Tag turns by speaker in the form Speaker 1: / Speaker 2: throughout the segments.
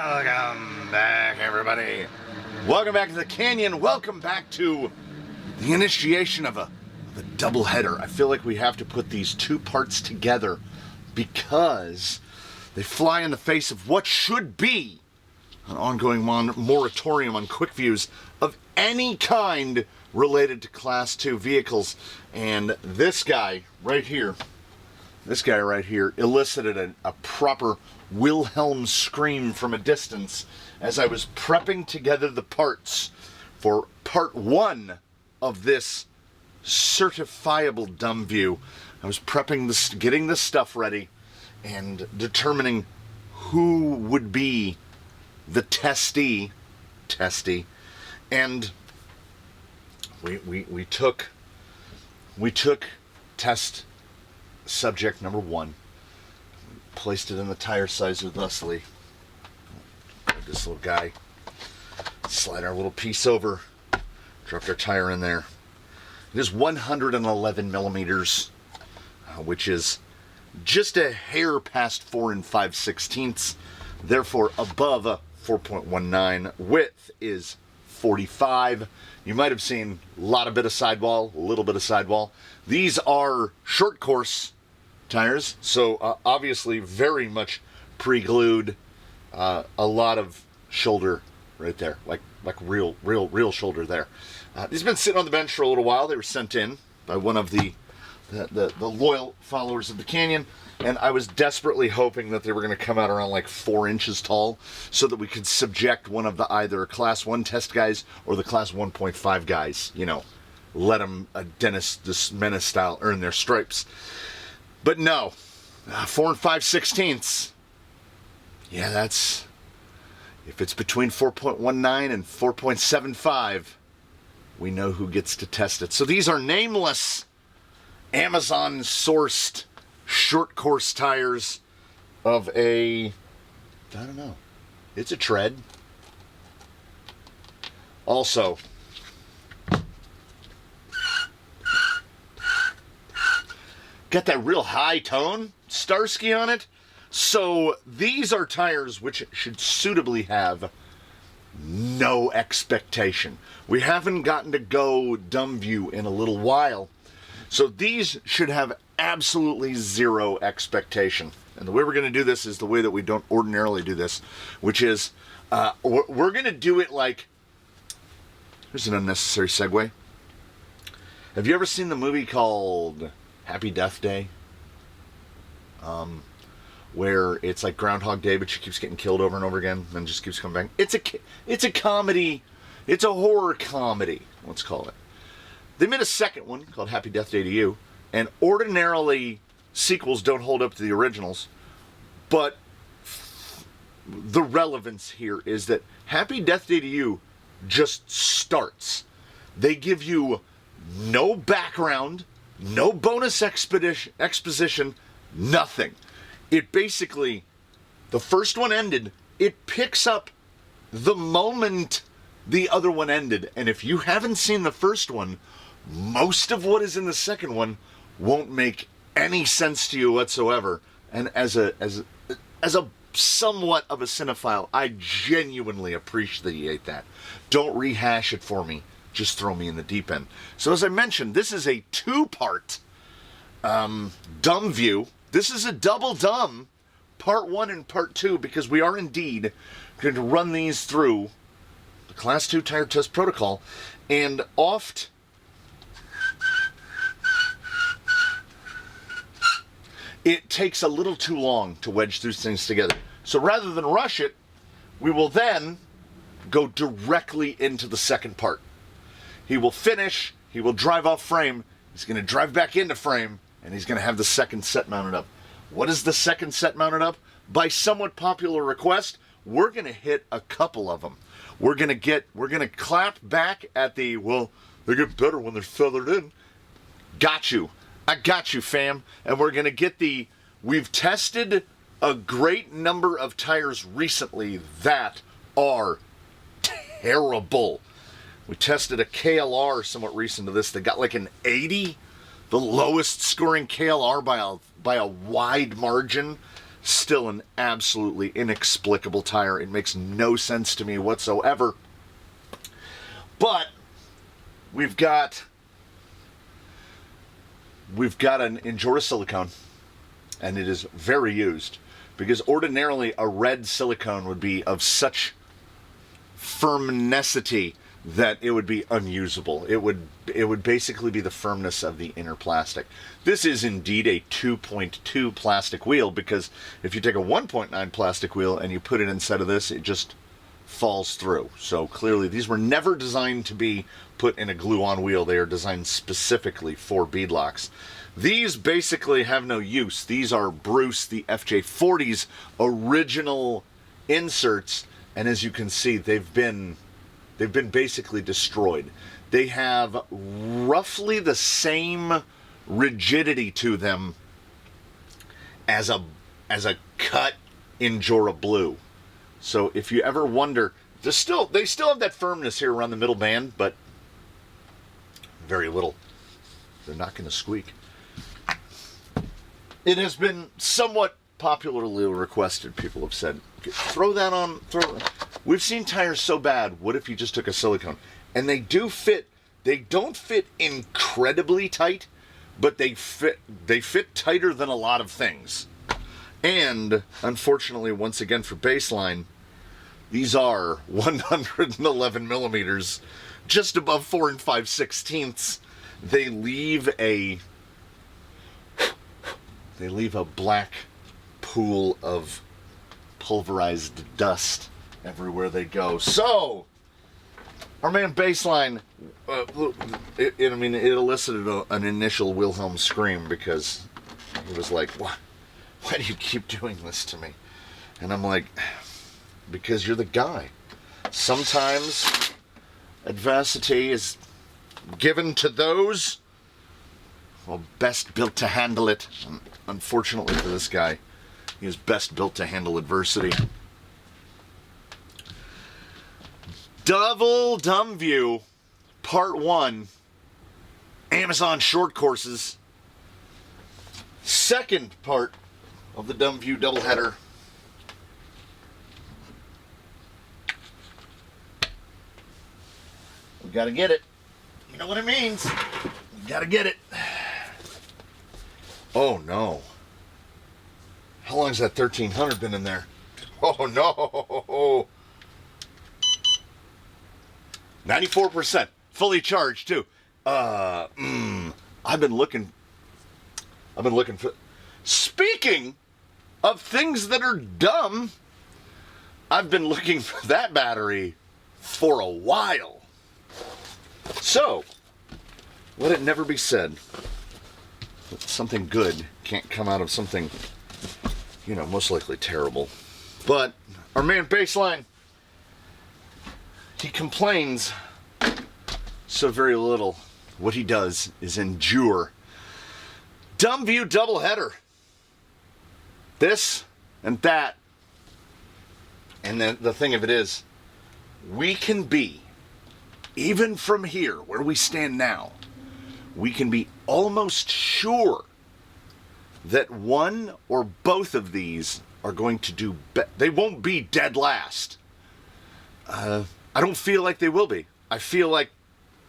Speaker 1: Welcome back, everybody. Welcome back to the Canyon. Welcome back to the initiation of a doubleheader. I feel like we have to put these two parts together because they fly in the face of what should be an ongoing moratorium on quick views of any kind related to Class 2 vehicles. And this guy right here elicited a proper Wilhelm scream from a distance as I was prepping together the parts for part one of this certifiable dumb view. I was prepping this, getting this stuff ready, and determining who would be the testy, and we took test subject number one, placed it in the tire sizer thusly. This little guy, slide our little piece over, dropped our tire in there. It is 111 millimeters, which is just a hair past 4 5/16, therefore above a 4.19. Width is 45. You might have seen a little bit of sidewall. These are short course tires, so obviously very much pre-glued. A lot of shoulder right there, like real shoulder there. These have been sitting on the bench for a little while. They were sent in by one of the loyal followers of the Canyon, and I was desperately hoping that they were going to come out around like 4 inches tall so that we could subject one of the either Class 1 test guys or the Class 1.5 guys, let them Dennis Menace style earn their stripes. But no, 4 5/16. Yeah, that's, if it's between 4.19 and 4.75, we know who gets to test it. So these are nameless Amazon-sourced short course tires of a, I don't know, it's a tread. Also, got that real high tone Starsky on it. So these are tires which should suitably have no expectation. We haven't gotten to go dumb view in a little while, so these should have absolutely zero expectation. And the way we're going to do this is the way that we don't ordinarily do this, which is we're going to do it like, here's an unnecessary segue. Have you ever seen the movie called Happy Death Day? Where it's like Groundhog Day, but she keeps getting killed over and over again, and just keeps coming back. It's a comedy. It's a horror comedy, let's call it. They made a second one called Happy Death Day to You, and ordinarily sequels don't hold up to the originals, but the relevance here is that Happy Death Day to You just starts. They give you no background, no bonus exposition, nothing. It basically, the first one ended, it picks up the moment the other one ended. And if you haven't seen the first one, most of what is in the second one won't make any sense to you whatsoever. And as a somewhat of a cinephile, I genuinely appreciate that. Don't rehash it for me. Just throw me in the deep end. So as I mentioned, this is a two-part dumb view. This is a double dumb, part 1 and part 2, because we are indeed going to run these through the Class 2 tire test protocol. And it takes a little too long to wedge these things together. So rather than rush it, we will then go directly into the second part. He will finish, he will drive off frame, he's going to drive back into frame, and he's going to have the second set mounted up. What is the second set mounted up? By somewhat popular request, we're going to hit a couple of them. We're going to clap back at the, well, they get better when they're feathered in. Got you. I got you, fam. And we're going to get we've tested a great number of tires recently that are terrible. We tested a KLR somewhat recent to this that got like an 80. The lowest scoring KLR by a wide margin. Still an absolutely inexplicable tire. It makes no sense to me whatsoever. But we've got an Injora silicone, and it is very used, because ordinarily a red silicone would be of such firmnessity that it would be unusable. It would basically be the firmness of the inner plastic. This is indeed a 2.2 plastic wheel, because if you take a 1.9 plastic wheel and you put it inside of this, it just falls through. So clearly these were never designed to be put in a glue-on wheel. They are designed specifically for beadlocks. These basically have no use. These are Bruce, the FJ40's original inserts, and as you can see, they've been basically destroyed. They have roughly the same rigidity to them as a cut Injora Blue. So if you ever wonder, they still have that firmness here around the middle band, but very little. They're not going to squeak. It has been somewhat popularly requested. People have said, throw that on. We've seen tires so bad, what if you just took a silicone? And they do fit. They don't fit incredibly tight, but they fit tighter than a lot of things. And unfortunately, once again for baseline, these are 111 millimeters, just above 4 5/16. They leave a black pool of pulverized dust everywhere they go. So, our man Baseline, it elicited an initial Wilhelm scream, because he was like, why do you keep doing this to me? And I'm like, because you're the guy. Sometimes adversity is given to those best built to handle it. And unfortunately for this guy, he is best built to handle adversity. Double Dumb View, Part 1, Amazon short courses. Second part of the Dumb View doubleheader. We gotta get it. You know what it means. We gotta get it. Oh no. How long's that 1300 been in there? Oh no. 94%. Fully charged too. I've been looking for... Speaking of things that are dumb, I've been looking for that battery for a while. So, let it never be said that something good can't come out of something, most likely terrible. But our man Baseline, he complains so very little. What he does is endure. Dumb View doubleheader. This and that. And then the thing of it is, we can be, even from here, where we stand now, we can be almost sure that one or both of these are going to do they won't be dead last. I don't feel like they will be. I feel like,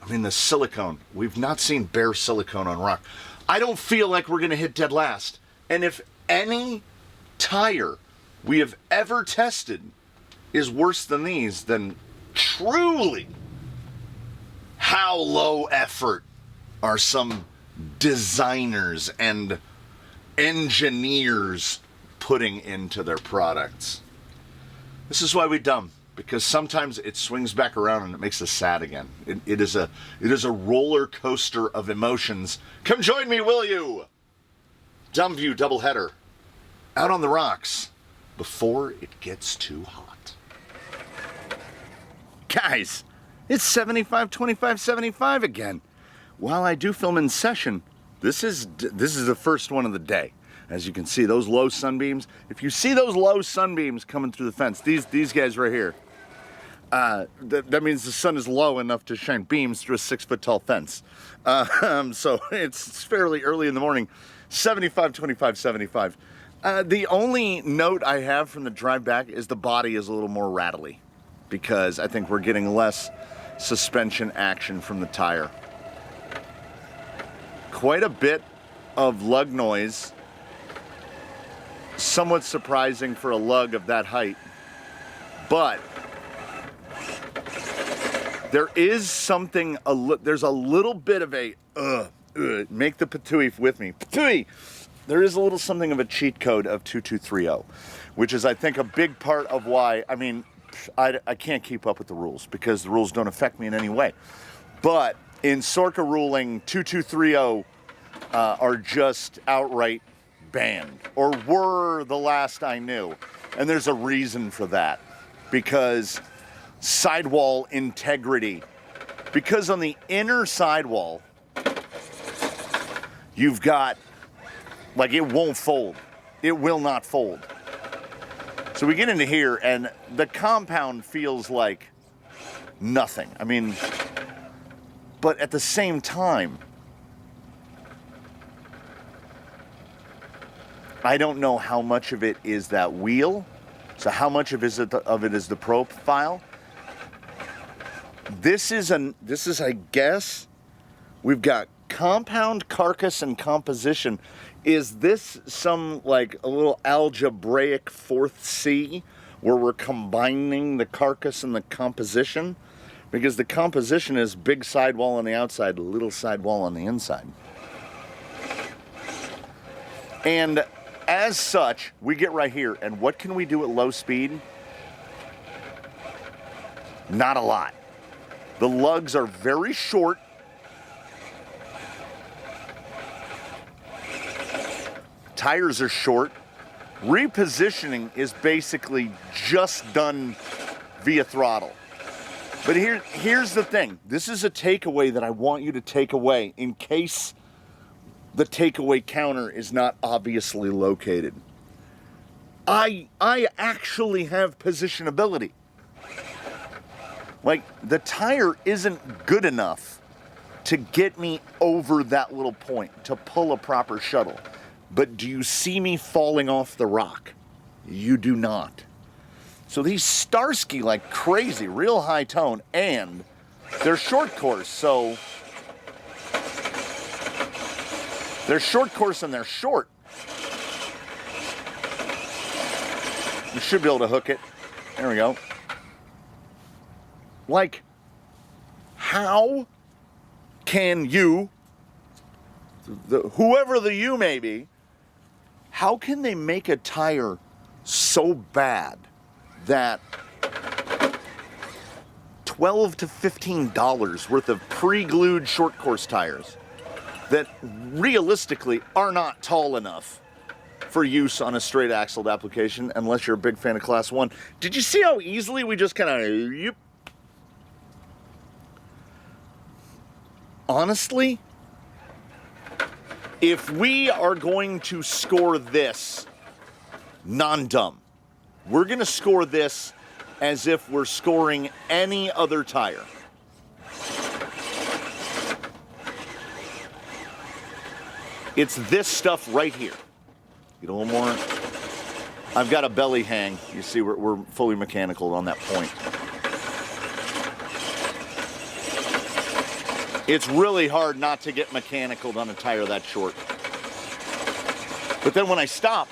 Speaker 1: the silicone. We've not seen bare silicone on rock. I don't feel like we're going to hit dead last. And if any tire we have ever tested is worse than these, then truly, how low effort are some designers and engineers putting into their products? This is why we dumb, because sometimes it swings back around and it makes us sad again. It is a roller coaster of emotions. Come join me, will you? Dumb View doubleheader, out on the rocks before it gets too hot. Guys, it's 75, 25, 75 again. While I do film in session, this is the first one of the day. As you can see, those low sunbeams. If you see those low sunbeams coming through the fence, these guys right here, that means the sun is low enough to shine beams through a 6-foot tall fence. So it's fairly early in the morning. 75, 25, 75. The only note I have from the drive back is the body is a little more rattly because I think we're getting less suspension action from the tire. Quite a bit of lug noise. Somewhat surprising for a lug of that height. But there is something, there's a little bit of a, make the patooey with me. Patooey! There is a little something of a cheat code of 2230, which is, I think, a big part of why, I mean, I can't keep up with the rules because the rules don't affect me in any way. But in SORCA ruling, 2230 are just outright banned, or were the last I knew. And there's a reason for that, because sidewall integrity. Because on the inner sidewall, you've got, like, it won't fold. It will not fold. So we get into here, and the compound feels like nothing. I mean, but at the same time, I don't know how much of it is that wheel. So how much of it is the profile? This is, I guess, we've got compound, carcass, and composition. Is this some, like, a little algebraic fourth C where we're combining the carcass and the composition? Because the composition is big sidewall on the outside, little sidewall on the inside. And as such, we get right here, and what can we do at low speed? Not a lot. The lugs are very short. Tires are short. Repositioning is basically just done via throttle. But here's the thing. This is a takeaway that I want you to take away in case the takeaway counter is not obviously located. I actually have positionability. Like, the tire isn't good enough to get me over that little point, to pull a proper shuttle. But do you see me falling off the rock? You do not. So these Starsky like crazy, real high tone, and they're short course, so they're short course and they're short. You should be able to hook it. There we go. Like, how can you, whoever the you may be, how can they make a tire so bad that $12 to $15 worth of pre-glued short course tires that realistically are not tall enough for use on a straight axled application unless you're a big fan of Class 1. Did you see how easily we just kind of, yep. Honestly, if we are going to score this non-dumb, we're going to score this as if we're scoring any other tire. It's this stuff right here. Get a little more. I've got a belly hang. You see, we're fully mechanical on that point. It's really hard not to get mechanical on a tire that short. But then when I stop,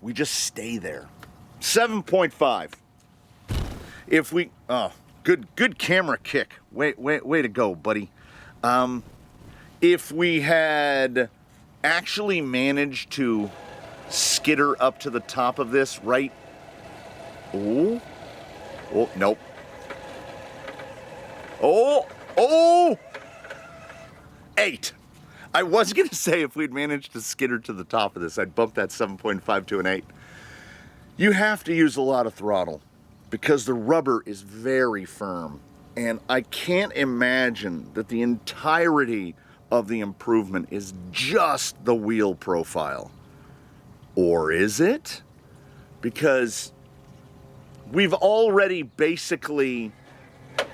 Speaker 1: we just stay there. 7.5. If we, good camera kick. Way to go, buddy. If we had actually managed to skitter up to the top of this, right? Oh, nope. Oh! 8. I was going to say if we'd managed to skitter to the top of this, I'd bump that 7.5 to an 8. You have to use a lot of throttle because the rubber is very firm. And I can't imagine that the entirety of the improvement is just the wheel profile. Or is it? Because we've already basically,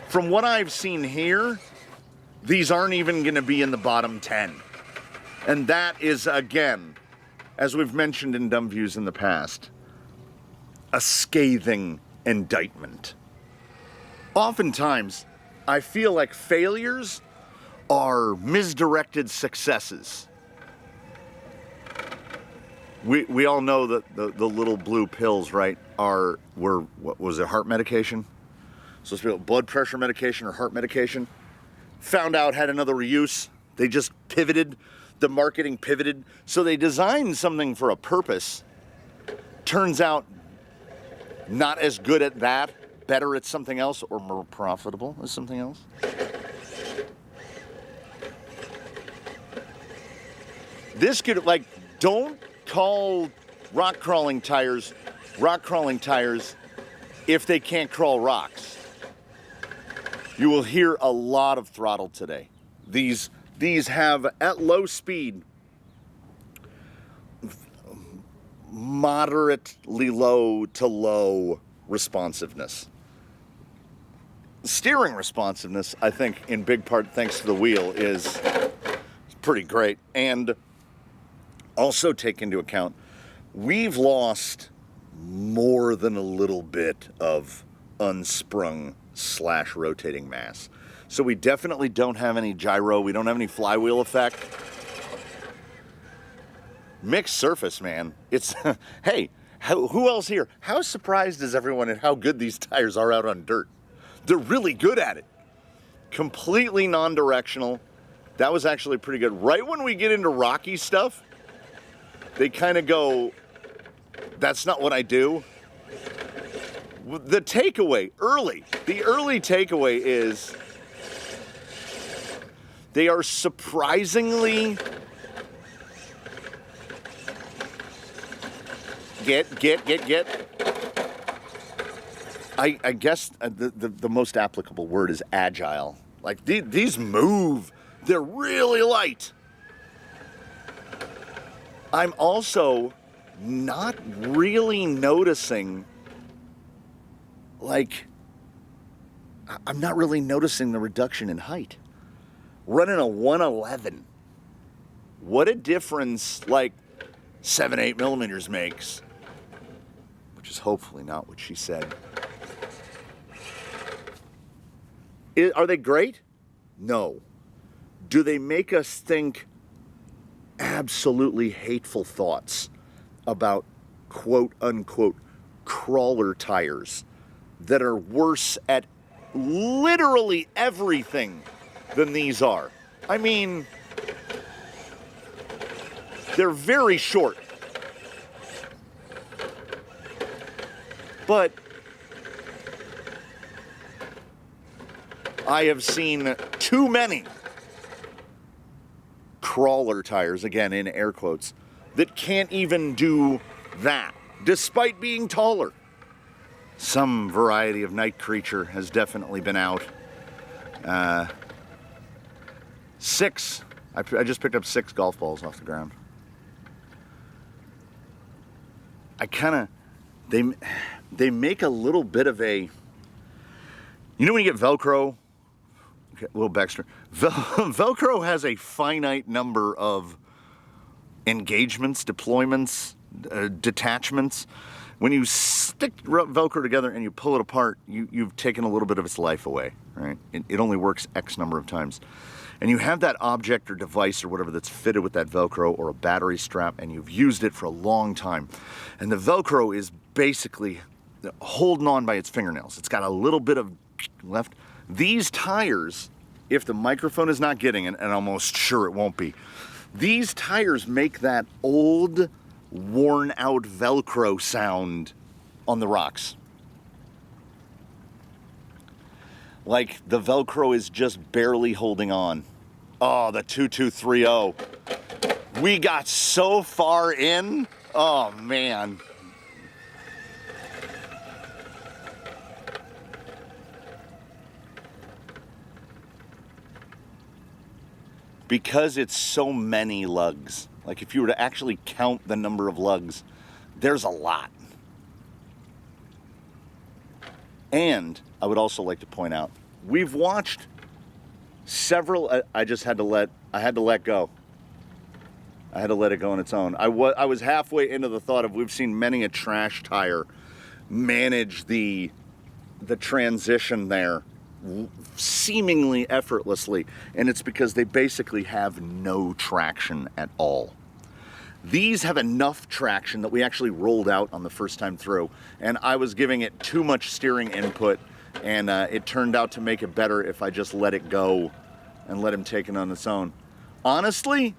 Speaker 1: from what I've seen here, these aren't even going to be in the bottom 10. And that is, again, as we've mentioned in Dumb Views in the past, a scathing indictment. Oftentimes, I feel like failures are misdirected successes. We all know that the little blue pills, right, were what was it, heart medication? So it's blood pressure medication or heart medication. Found out had another use. They just pivoted. The marketing pivoted. So they designed something for a purpose. Turns out not as good at that, better at something else, or more profitable at something else. This could, like, don't call rock crawling tires if they can't crawl rocks. You will hear a lot of throttle today. These have, at low speed, moderately low to low responsiveness. Steering responsiveness, I think, in big part thanks to the wheel, is pretty great. And also take into account, we've lost more than a little bit of unsprung / rotating mass. So we definitely don't have any gyro. We don't have any flywheel effect. Mixed surface, man. It's, hey, who else here? How surprised is everyone at how good these tires are out on dirt? They're really good at it. Completely non-directional. That was actually pretty good. Right when we get into rocky stuff, they kind of go, that's not what I do. The takeaway, the early takeaway is they are surprisingly get. I guess the most applicable word is agile. Like these move, they're really light. I'm also not really noticing, I'm not really noticing the reduction in height. Running a 111. What a difference, 7-8 millimeters makes. Which is hopefully not what she said. Are they great? No. Do they make us think absolutely hateful thoughts about quote unquote crawler tires that are worse at literally everything than these are? I mean, they're very short. But I have seen too many crawler tires, again in air quotes, that can't even do that, despite being taller. Some variety of night creature has definitely been out. 6. I just picked up 6 golf balls off the ground. They make a little bit of a, you know when you get Velcro? Okay, a little backstory. Velcro has a finite number of engagements, deployments, detachments. When you stick Velcro together and you pull it apart, you've taken a little bit of its life away, right? It only works X number of times. And you have that object or device or whatever that's fitted with that Velcro or a battery strap, and you've used it for a long time. And the Velcro is basically holding on by its fingernails. It's got a little bit of left. These tires, if the microphone is not getting it, and I'm almost sure it won't be, these tires make that old, worn out Velcro sound on the rocks. Like the Velcro is just barely holding on. Oh, the 2230. We got so far in. Oh, man. Because it's so many lugs. Like if you were to actually count the number of lugs, there's a lot. And I would also like to point out, we've watched several, I had to let go. I had to let it go on its own. I was halfway into the thought of, we've seen many a trash tire manage the transition there seemingly effortlessly, and it's because they basically have no traction at all. These have enough traction that we actually rolled out on the first time through, and I was giving it too much steering input, and it turned out to make it better if I just let it go and let him take it on its own. Honestly,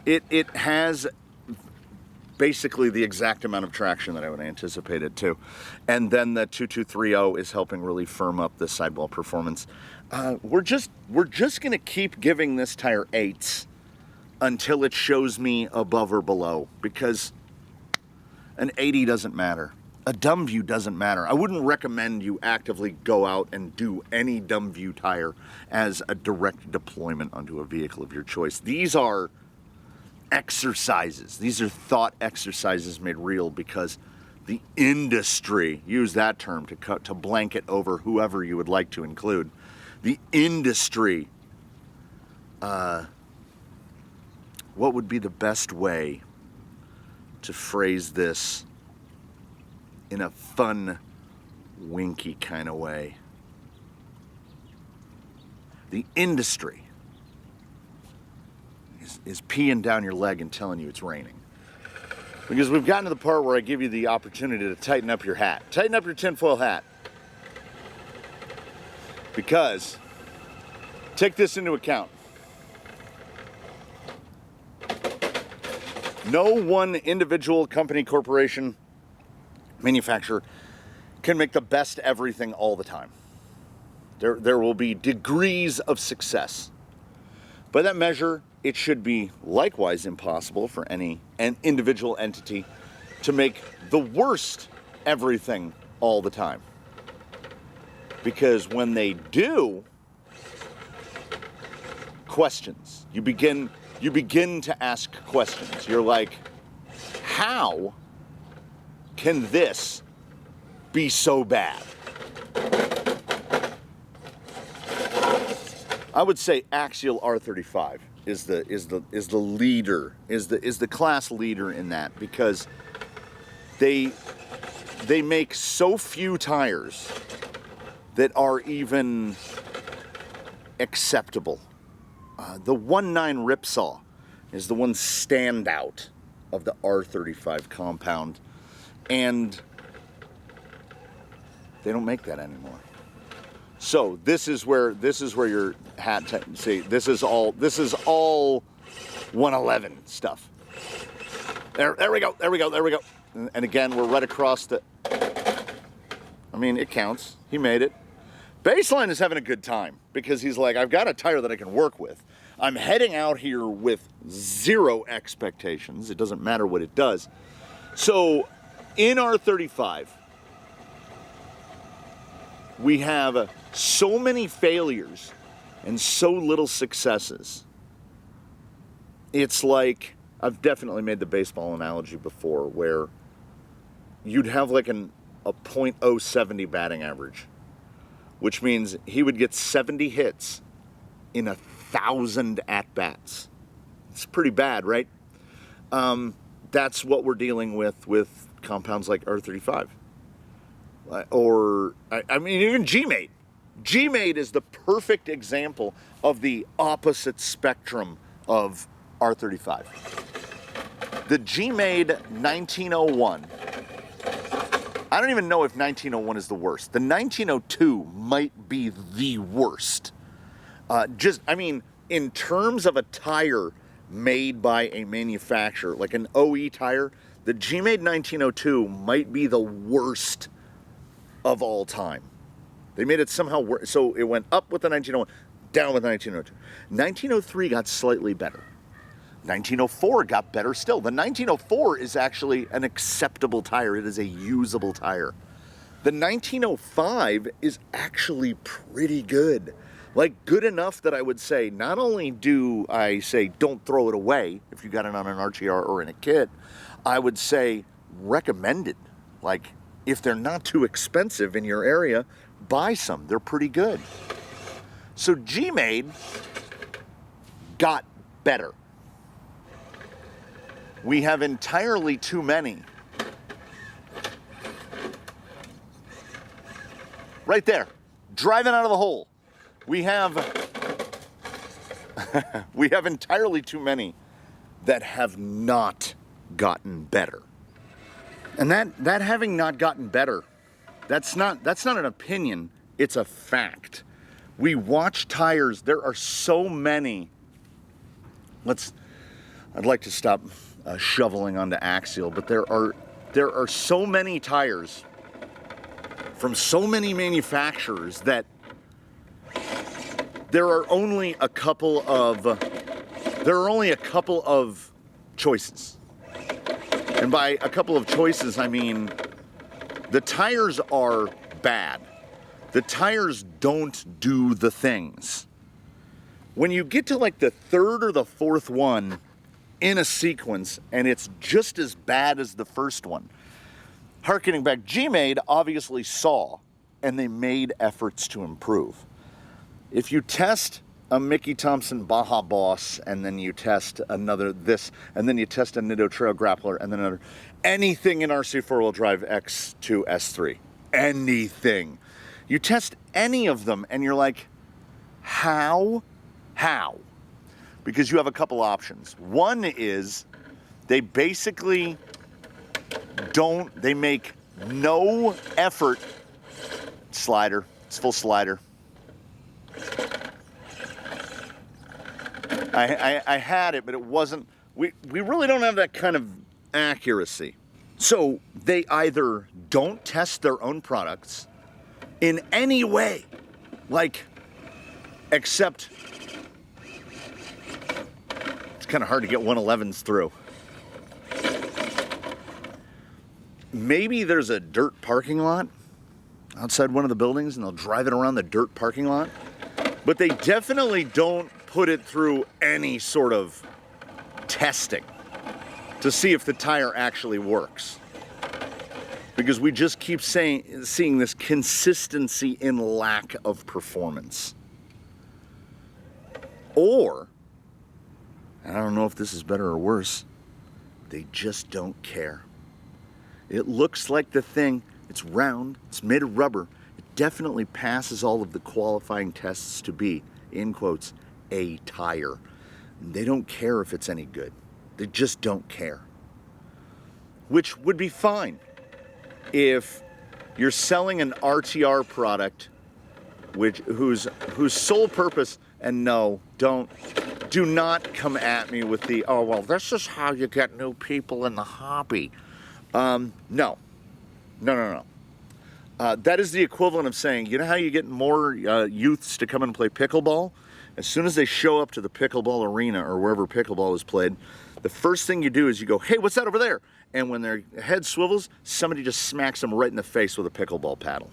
Speaker 1: it has basically the exact amount of traction that I would anticipate it to. And then the 2230 is helping really firm up the sidewall performance. We're just going to keep giving this tire 8s until it shows me above or below, because an 80 doesn't matter. A dumb view doesn't matter. I wouldn't recommend you actively go out and do any dumb view tire as a direct deployment onto a vehicle of your choice. These are exercises. These are thought exercises made real because the industry, use that term to blanket over whoever you would like to include, the industry, what would be the best way to phrase this in a fun, winky kind of way? The industry is peeing down your leg and telling you it's raining. Because we've gotten to the part where I give you the opportunity to tighten up your hat. Tighten up your tinfoil hat. Because, take this into account. No one individual company, corporation, manufacturer can make the best everything all the time. There will be degrees of success. By that measure, it should be likewise impossible for an individual entity to make the worst everything all the time. Because when they do, questions. You begin to ask questions. You're like, how can this be so bad? I would say Axial R35 is the leader, is the class leader in that, because they make so few tires that are even acceptable. The 1.9 Ripsaw is the one standout of the R35 compound, and they don't make that anymore. So this is where your hat. See, this is all 111 stuff. There we go. And again, we're right across the. I mean, it counts. He made it. Baseline is having a good time because he's like, I've got a tire that I can work with. I'm heading out here with zero expectations. It doesn't matter what it does. So, in our 35. We have so many failures and so little successes. It's like, I've definitely made the baseball analogy before, where you'd have like a .070 batting average, which means he would get 70 hits in 1,000 at-bats. It's pretty bad, right? That's what we're dealing with compounds like R35. Or, I mean, even G-Mate. G-Mate is the perfect example of the opposite spectrum of R35. The G-Mate 1901, I don't even know if 1901 is the worst. The 1902 might be the worst. In terms of a tire made by a manufacturer, like an OE tire, the G-Mate 1902 might be the worst of all time. They made it somehow worse. So it went up with the 1901, down with the 1902. 1903 got slightly better. 1904 got better still. The 1904 is actually an acceptable tire. It is a usable tire. The 1905 is actually pretty good. Like, good enough that I would say, not only do I say don't throw it away if you got it on an RTR or in a kit, I would say recommend it. Like, if they're not too expensive in your area, buy some. They're pretty good. So G-Made got better. We have entirely too many. Right there, driving out of the hole. We have we have entirely too many that have not gotten better. And that having not gotten better, that's not an opinion, it's a fact. We watch tires, there are so many. I'd like to stop shoveling onto axial, but there are so many tires from so many manufacturers that there are only a couple of choices. And by a couple of choices, I mean the tires are bad. The tires don't do the things. When you get to like the third or the fourth one in a sequence and it's just as bad as the first one, harkening back, G-Made obviously saw and they made efforts to improve. If you test a Mickey Thompson Baja Boss and then you test another this and then you test a Nitto Trail Grappler and then another, anything in RC 4-wheel drive X2 S3, anything. You test any of them and you're like, how? Because you have a couple options. One is they basically they make no effort. Slider, it's full slider. I had it, but it wasn't, we really don't have that kind of accuracy. So they either don't test their own products in any way, like, except, it's kind of hard to get 111s through. Maybe there's a dirt parking lot outside one of the buildings and they'll drive it around the dirt parking lot, but they definitely don't put it through any sort of testing to see if the tire actually works. Because we just keep seeing this consistency in lack of performance. Or, and I don't know if this is better or worse, they just don't care. It looks like the thing, it's round, it's made of rubber, it definitely passes all of the qualifying tests to be, in quotes, a tire. They don't care if it's any good. They just don't care. Which would be fine if you're selling an RTR product whose sole purpose, and no, do not come at me with the, oh, well, this is how you get new people in the hobby. No. That is the equivalent of saying, you know how you get more youths to come and play pickleball? As soon as they show up to the pickleball arena or wherever pickleball is played, the first thing you do is you go, hey, what's that over there? And when their head swivels, somebody just smacks them right in the face with a pickleball paddle.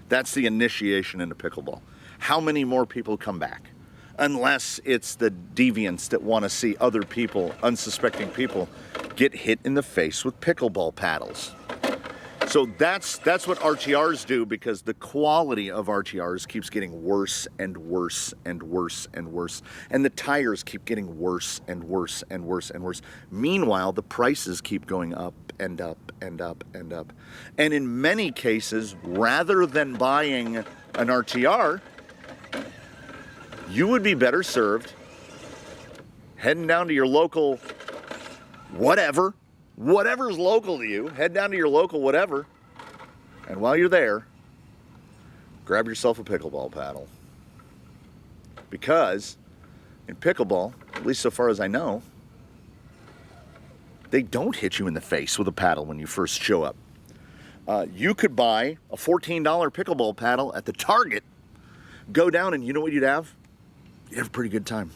Speaker 1: That's the initiation into pickleball. How many more people come back? Unless it's the deviants that want to see other people, unsuspecting people, get hit in the face with pickleball paddles. So that's what RTRs do, because the quality of RTRs keeps getting worse and worse and worse and worse. And the tires keep getting worse and worse and worse and worse. Meanwhile, the prices keep going up and up and up and up. And in many cases, rather than buying an RTR, you would be better served heading down to your local whatever's local to you, head down to your local whatever, and while you're there, grab yourself a pickleball paddle. Because in pickleball, at least so far as I know, they don't hit you in the face with a paddle when you first show up. You could buy a $14 pickleball paddle at the Target, go down, and you know what you'd have? You'd have a pretty good time.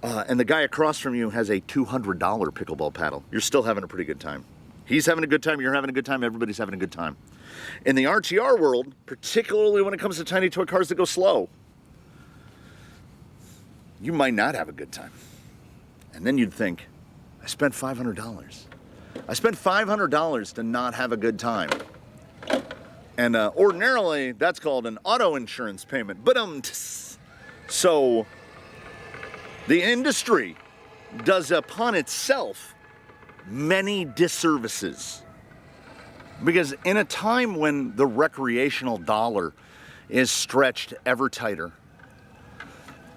Speaker 1: And the guy across from you has a $200 pickleball paddle. You're still having a pretty good time. He's having a good time, you're having a good time, everybody's having a good time. In the RTR world, particularly when it comes to tiny toy cars that go slow, you might not have a good time. And then you'd think, I spent $500. I spent $500 to not have a good time. And ordinarily, that's called an auto insurance payment. But so the industry does upon itself many disservices. Because in a time when the recreational dollar is stretched ever tighter,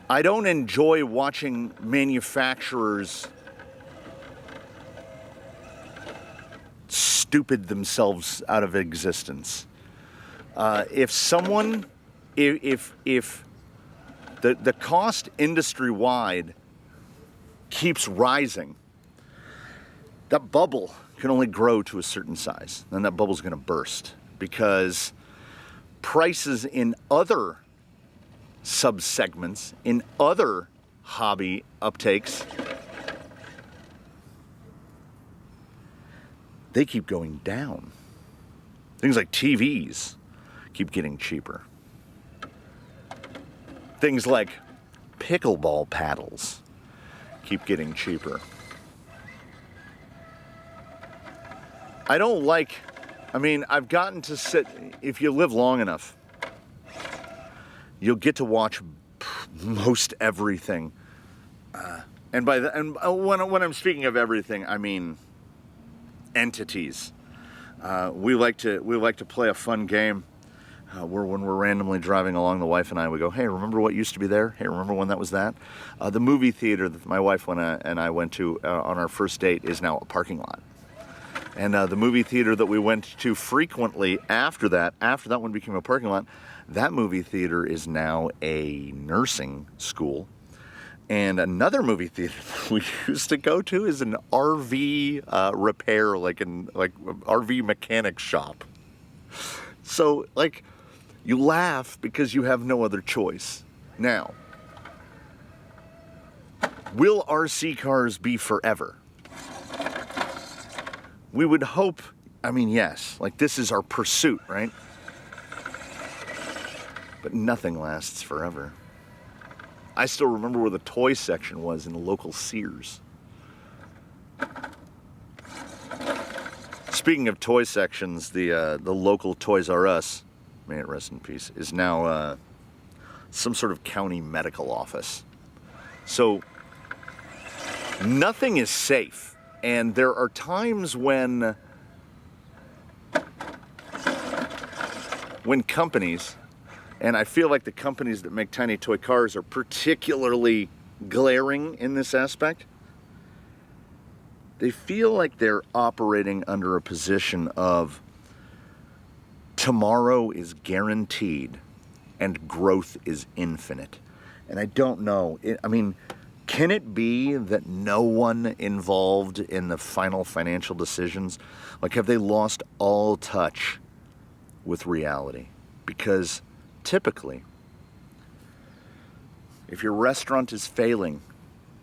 Speaker 1: I don't enjoy watching manufacturers stupid themselves out of existence. If the cost industry-wide keeps rising, that bubble can only grow to a certain size. Then that bubble's going to burst because prices in other subsegments, in other hobby uptakes, they keep going down. Things like TVs keep getting cheaper. Things like pickleball paddles keep getting cheaper. I've gotten to sit, if you live long enough, you'll get to watch most everything. And when I'm speaking of everything, I mean entities. We like to play a fun game where when we're randomly driving along, the wife and I, we go, hey, remember what used to be there? Hey, remember when that was that? The movie theater that my wife and I went to on our first date is now a parking lot. And the movie theater that we went to frequently after that one became a parking lot, that movie theater is now a nursing school. And another movie theater that we used to go to is an RV repair, like RV mechanic shop. So, you laugh because you have no other choice. Now, will RC cars be forever? We would hope, yes, this is our pursuit, right? But nothing lasts forever. I still remember where the toy section was in the local Sears. Speaking of toy sections, the local Toys R Us, may it rest in peace, is now some sort of county medical office. So nothing is safe. And there are times when companies, and I feel like the companies that make tiny toy cars are particularly glaring in this aspect, they feel like they're operating under a position of tomorrow is guaranteed and growth is infinite. And I don't know. Can it be that no one involved in the final financial decisions, have they lost all touch with reality? Because typically, if your restaurant is failing,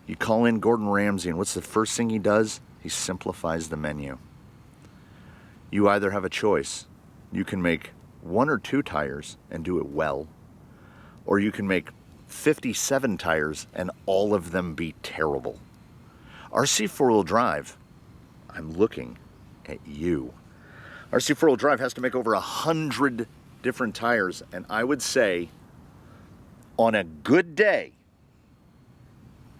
Speaker 1: you call in Gordon Ramsay, and what's the first thing he does? He simplifies the menu. You either have a choice. You can make 1 or 2 tires and do it well, or you can make 57 tires and all of them be terrible. RC 4-wheel drive, I'm looking at you. RC 4-wheel drive has to make over 100 different tires, and I would say on a good day,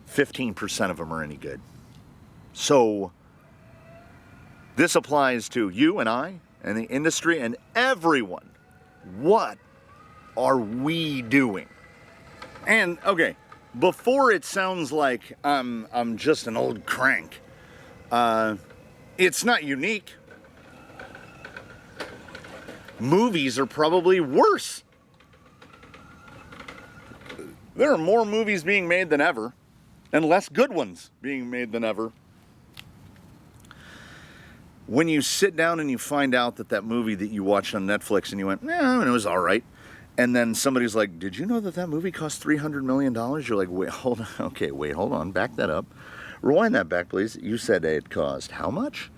Speaker 1: 15% of them are any good. So this applies to you and I and the industry and everyone. What are we doing? And, okay, before it sounds like I'm just an old crank, it's not unique. Movies are probably worse. There are more movies being made than ever, and less good ones being made than ever. When you sit down and you find out that movie that you watched on Netflix and you went, and it was all right. And then somebody's like, did you know that movie cost $300 million? You're like, wait, hold on. Okay, wait, hold on. Back that up. Rewind that back, please. You said it cost how much?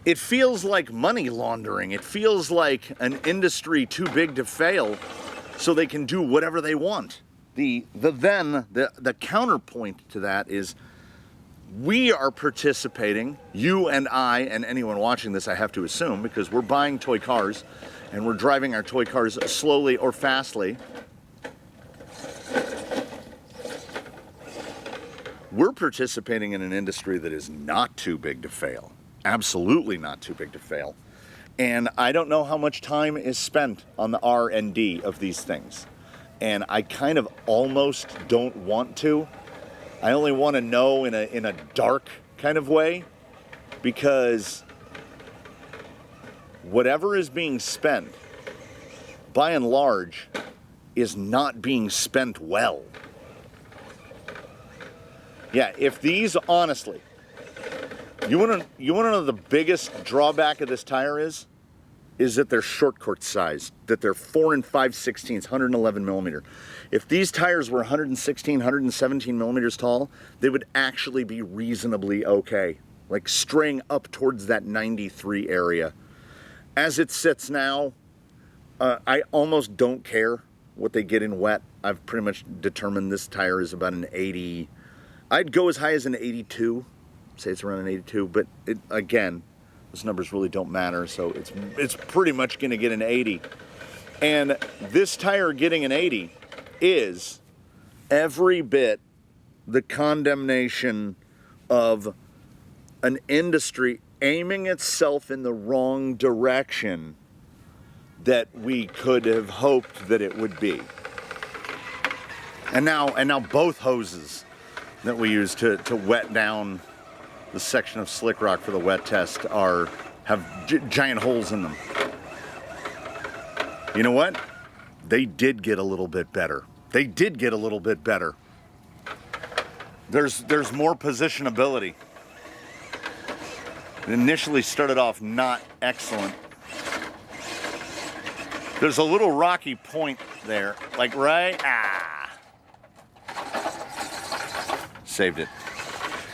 Speaker 1: It feels like money laundering. It feels like an industry too big to fail so they can do whatever they want. The counterpoint to that is we are participating, you and I and anyone watching this, I have to assume, because we're buying toy cars and we're driving our toy cars slowly or fastly. We're participating in an industry that is not too big to fail. Absolutely not too big to fail. And I don't know how much time is spent on the R&D of these things. And I kind of almost don't want to. I only want to know in a dark kind of way, because whatever is being spent, by and large, is not being spent well. Yeah, if these, honestly, you want to know the biggest drawback of this tire is that they're short course size, that they're 4 5/16, 111 millimeter. If these tires were 116, 117 millimeters tall, they would actually be reasonably okay, like straying up towards that 93 area. As it sits now, I almost don't care what they get in wet. I've pretty much determined this tire is about an 80. I'd go as high as an 82, say it's around an 82, but again, those numbers really don't matter, so it's pretty much going to get an 80. And this tire getting an 80 is every bit the condemnation of an industry aiming itself in the wrong direction that we could have hoped that it would be. And now both hoses that we use to wet down the section of slick rock for the wet test have giant holes in them. You know what? They did get a little bit better. They did get a little bit better. There's more positionability. It initially started off not excellent. There's a little rocky point there, like right, saved it.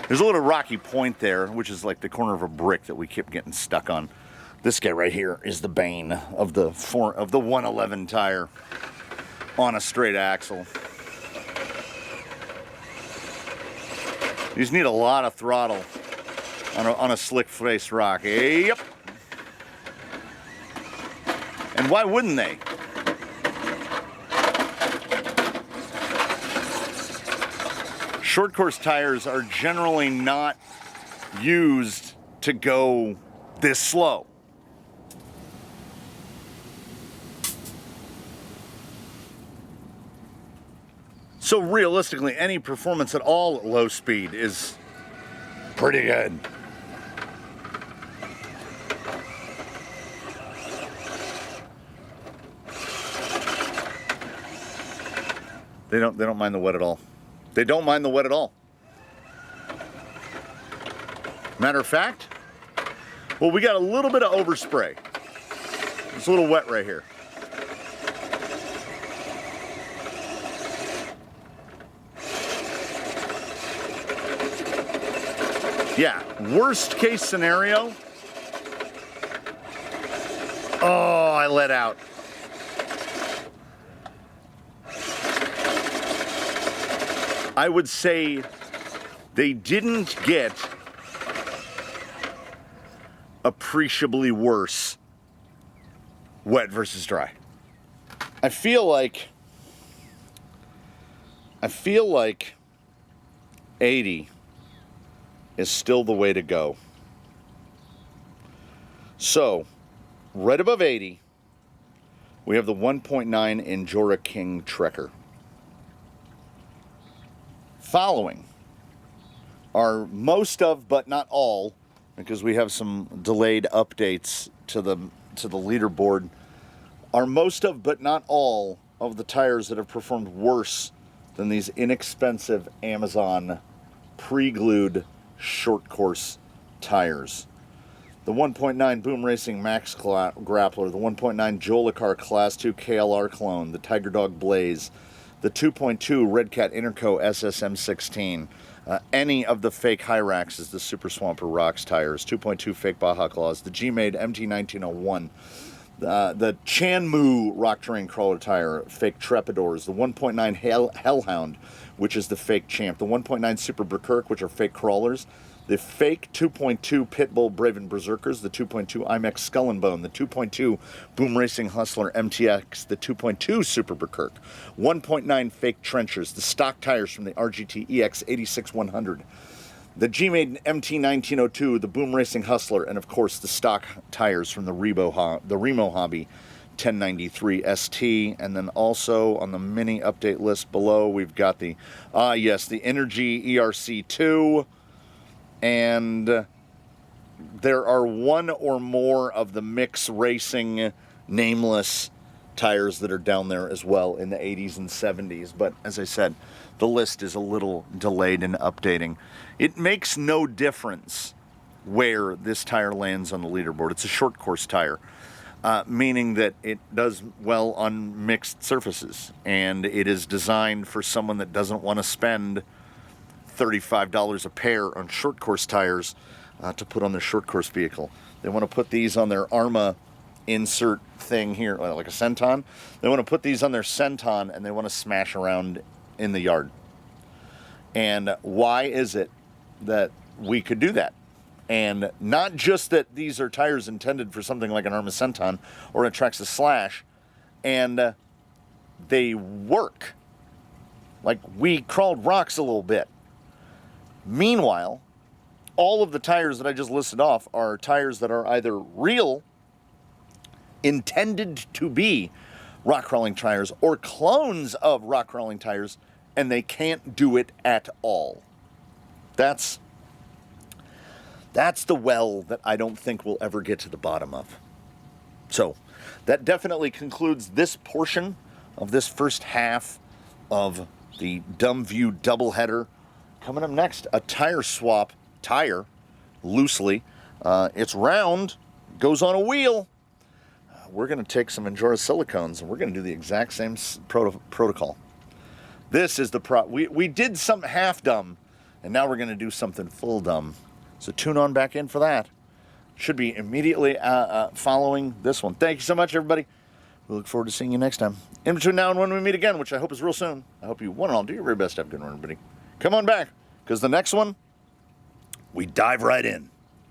Speaker 1: There's a little rocky point there, which is like the corner of a brick that we kept getting stuck on. This guy right here is the bane of the 111 tire on a straight axle. You just need a lot of throttle on a slick face rock. Yep. And why wouldn't they? Short course tires are generally not used to go this slow. So realistically, any performance at all at low speed is pretty good. They don't mind the wet at all. They don't mind the wet at all. Matter of fact, well, we got a little bit of overspray. It's a little wet right here. Yeah, worst case scenario. Oh, I let out. I would say they didn't get appreciably worse wet versus dry. I feel like 80 is still the way to go. So, right above 80, we have the 1.9 Injora King Trekker. Following are most of, but not all, because we have some delayed updates to the leaderboard, are most of, but not all, of the tires that have performed worse than these inexpensive Amazon pre-glued short course tires. The 1.9 Boom Racing Max Grappler, the 1.9 Jolicar Class 2 KLR clone, the Tiger Dog Blaze, the 2.2 Red Cat Interco SSM 16, any of the fake Hyraxes, the Super Swamper Rocks tires, 2.2 fake Baja Claws, the G-Made MT 1901, The Chanmu Rock Terrain Crawler tire, fake Trepidors. The 1.9 Hellhound, which is the fake Champ. The 1.9 Super Berkirk, which are fake crawlers. The fake 2.2 Pitbull Braven Berserkers. The 2.2 IMEX Skull and Bone. The 2.2 Boom Racing Hustler MTX. The 2.2 Super Berkirk. 1.9 fake Trenchers. The stock tires from the RGT EX 86100. The G-Maiden MT1902, the Boom Racing Hustler, and of course the stock tires from the Remo Hobby 1093 ST. And then also on the mini update list below, we've got the, the Energy ERC2. And there are one or more of the Mix Racing nameless tires that are down there as well in the 80s and 70s. But as I said, the list is a little delayed in updating. It makes no difference where this tire lands on the leaderboard. It's a short course tire, meaning that it does well on mixed surfaces. And it is designed for someone that doesn't want to spend $35 a pair on short course tires to put on their short course vehicle. They want to put these on their Arma insert thing here, like a Senton. They want to put these on their Senton and they want to smash around in the yard. And why is it that we could do that? And not just that these are tires intended for something like an Arma Senton or a Traxxas Slash, and they work. Like, we crawled rocks a little bit. Meanwhile, all of the tires that I just listed off are tires that are either real, intended to be rock crawling tires, or clones of rock crawling tires, and they can't do it at all. That's the well that I don't think we'll ever get to the bottom of. So that definitely concludes this portion of this first half of the Dumbview doubleheader. Coming up next, a tire swap tire, loosely. It's round, goes on a wheel. We're going to take some Injora silicones and we're going to do the exact same protocol. This is the we did some half dumb, and now we're going to do something full dumb. So tune on back in for that. Should be immediately following this one. Thank you so much, everybody. We look forward to seeing you next time. In between now and when we meet again, which I hope is real soon, I hope you, one and all, do your very best to have a good one, everybody. Come on back, because the next one, we dive right in.